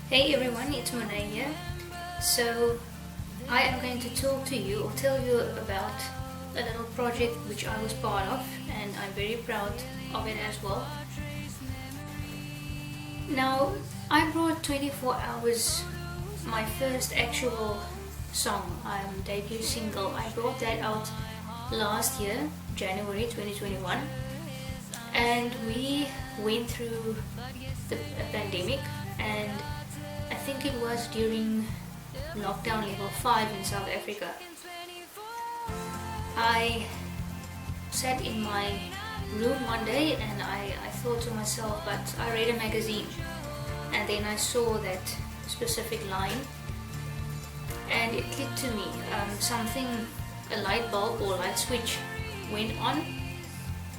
Hey everyone, it's Monet here. So, I am going to talk to you or tell you about a little project which I was part of, and I'm very proud of it as well. Now, I brought 24 Hours, my first actual song, debut single. I brought that out last year, January 2021, and we went through the pandemic, and I think it was during lockdown level 5 in South Africa. I sat in my room one day and I thought to myself, but I read a magazine and then I saw that specific line and it clicked to me. A light bulb or light switch went on,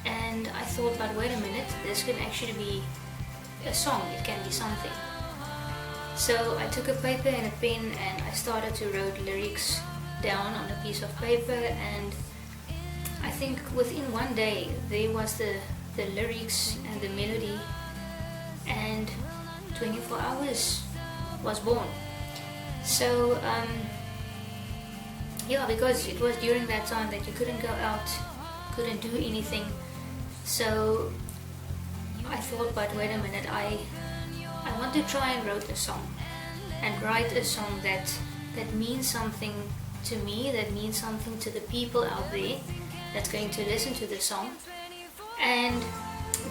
and I thought, but wait a minute, this can actually be a song, it can be something. So I took a paper and a pen and I started to write lyrics down on a piece of paper, and I think within one day there was the lyrics and the melody, and 24 Hours was born. So because it was during that time that you couldn't go out, couldn't do anything, so I thought, but wait a minute, I want to try and write a song that means something to me, that means something to the people out there that's going to listen to the song. And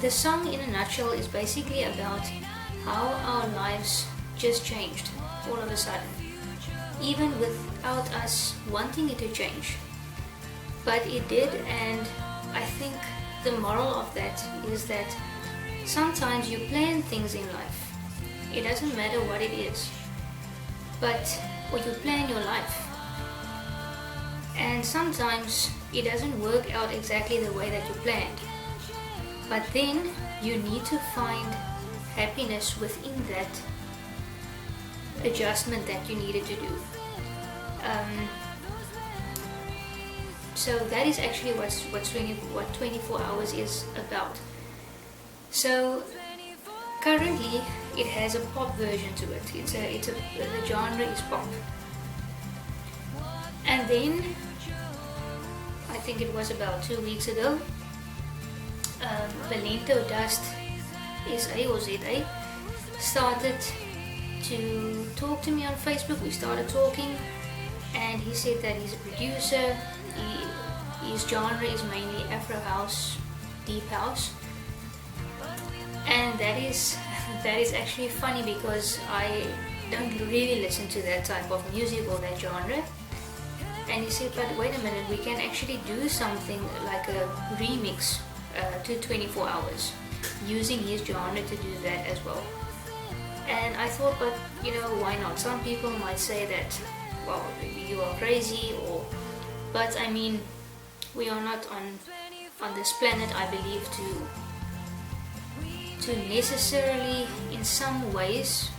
the song in a nutshell is basically about how our lives just changed all of a sudden, even without us wanting it to change. But it did, and I think the moral of that is that sometimes you plan things in life. It doesn't matter what it is, or you plan your life. And sometimes it doesn't work out exactly the way that you planned. But then you need to find happiness within that adjustment that you needed to do. So that is actually what 24 Hours is about. So currently it has a pop version to it. The genre is pop. And then I think it was about 2 weeks ago, Valento Dust SA or ZA started to talk to me on Facebook. We started talking, and he said that he's a producer. His genre is mainly Afro house, deep house, and that is actually funny because I don't really listen to that type of music or that genre. And he said, but wait a minute, we can actually do something like a remix to 24 Hours using his genre to do that as well. And I thought, but why not? Some people might say that, well, you are crazy, but I mean, we are not on this planet, I believe, to necessarily in some ways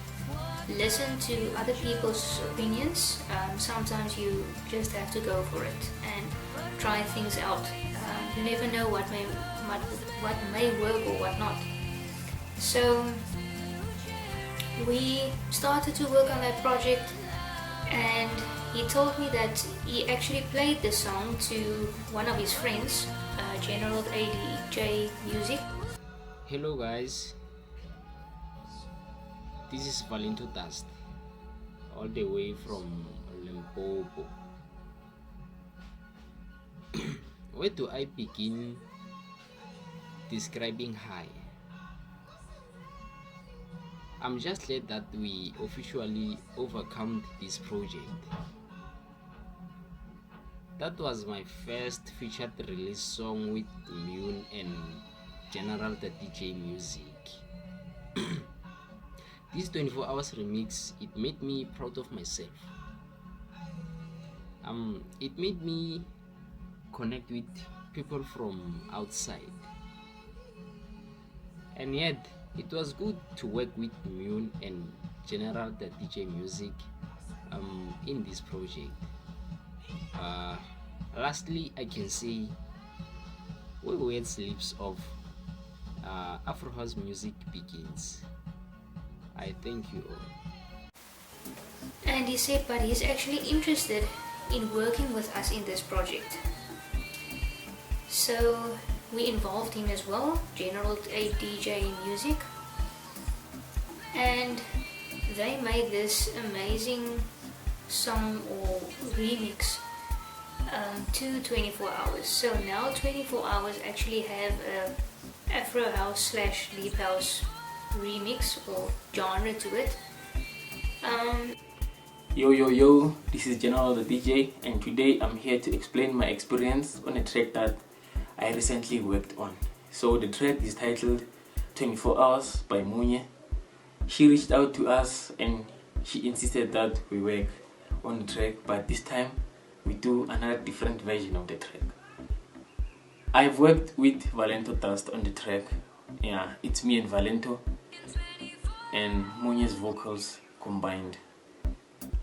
listen to other people's opinions. Sometimes you just have to go for it and try things out. You never know what may work or what not. So we started to work on that project, and he told me that he actually played the song to one of his friends, GeneraldADJ Musiq. Hello guys, this is Valento Dust, all the way from Limpopo. Where do I begin describing high? I'm just glad that we officially overcome this project. That was my first featured release song with Musiq and GeneraldADJ Musiq. This 24 Hours remix, it made me proud of myself. It made me connect with people from outside, and yet it was good to work with Musiq and GeneraldADJ Musiq in this project. Lastly, I can say where word slips of Afro house music begins. I thank you all. And he said, but he's actually interested in working with us in this project. So we involved him as well, GeneraldADJ Musiq, and they made this amazing song or remix to 24 hours. So now 24 hours actually have a Afro house slash deep house remix or genre to it. Yo, this is GeneraldADJ, and today I'm here to explain my experience on a track that I recently worked on. So the track is titled 24 Hours by Musiq. She reached out to us and she insisted that we work on the track, but this time we do another different version of the track. I've worked with Valento Dust on the track. Yeah, it's me and Valento and Musiq's vocals combined.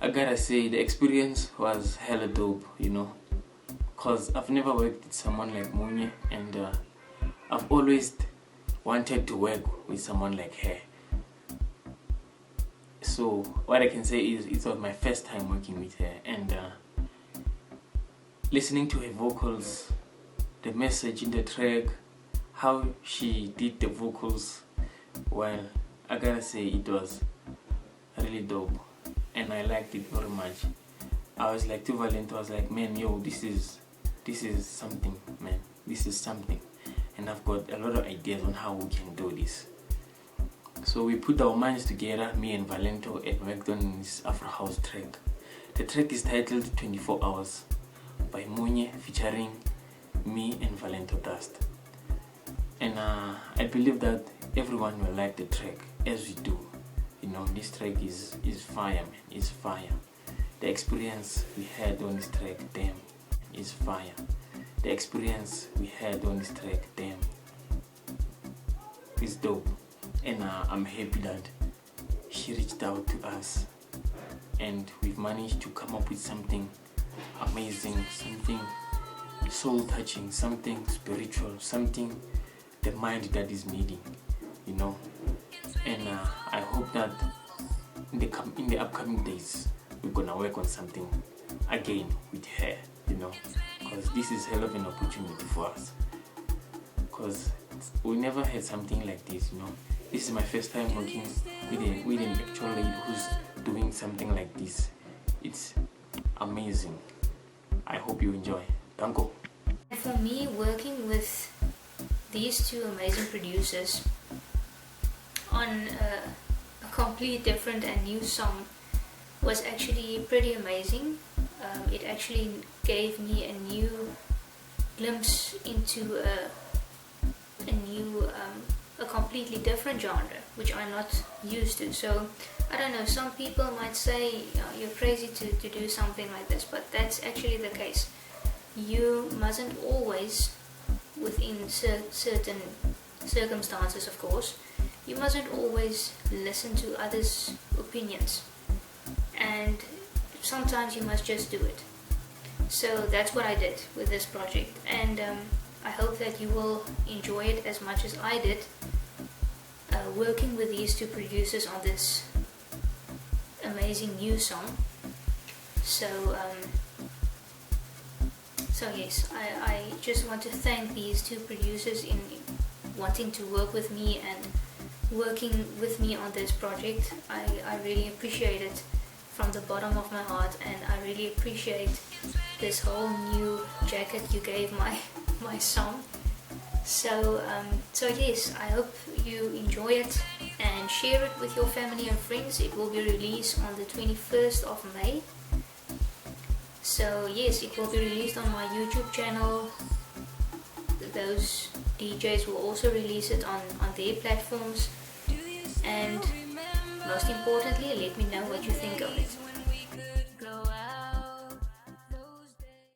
I gotta say, the experience was hella dope, you know, cause I've never worked with someone like Musiq, and I've always wanted to work with someone like her. So what I can say is it was my first time working with her, and listening to her vocals, the message in the track, how she did the vocals, well, I gotta say it was really dope. And I liked it very much. I was like to Valento, I was like, man, yo, this is something, man. This is something. And I've got a lot of ideas on how we can do this. So we put our minds together, me and Valento, and worked on this Afro house track. The track is titled 24 Hours by Musiq featuring me and Valento Dust. And I believe that everyone will like the track as we do. You know, this track is fire, man. It's fire. The experience we had on this track, damn, is fire. The experience we had on this track, damn, is dope. And I'm happy that she reached out to us and we've managed to come up with something amazing, something soul touching, something spiritual, something the mind that is needing, you know. And I hope that in the upcoming days we're gonna work on something again with her, you know, because this is hell of an opportunity for us, because we never had something like this, you know. This is my first time working with an actual lady who's doing something like this. It's amazing. I hope you enjoy. Danko. For me, working with these two amazing producers on a complete different and new song was actually pretty amazing. It actually gave me a new glimpse into a completely different genre, which I'm not used to. So I don't know, some people might say you're crazy to do something like this, but that's actually the case. You mustn't always, within certain circumstances of course, you mustn't always listen to others' opinions, and sometimes you must just do it. So that's what I did with this project, and I hope that you will enjoy it as much as I did, working with these two producers on this amazing new song. So yes, I just want to thank these two producers in wanting to work with me and working with me on this project. I really appreciate it from the bottom of my heart, and I really appreciate this whole new jacket you gave my song. So yes, I hope you enjoy it and share it with your family and friends. It will be released on the 21st of May. So yes, it will be released on my YouTube channel. Those DJs will also release it on their platforms. And most importantly, let me know what you think of it.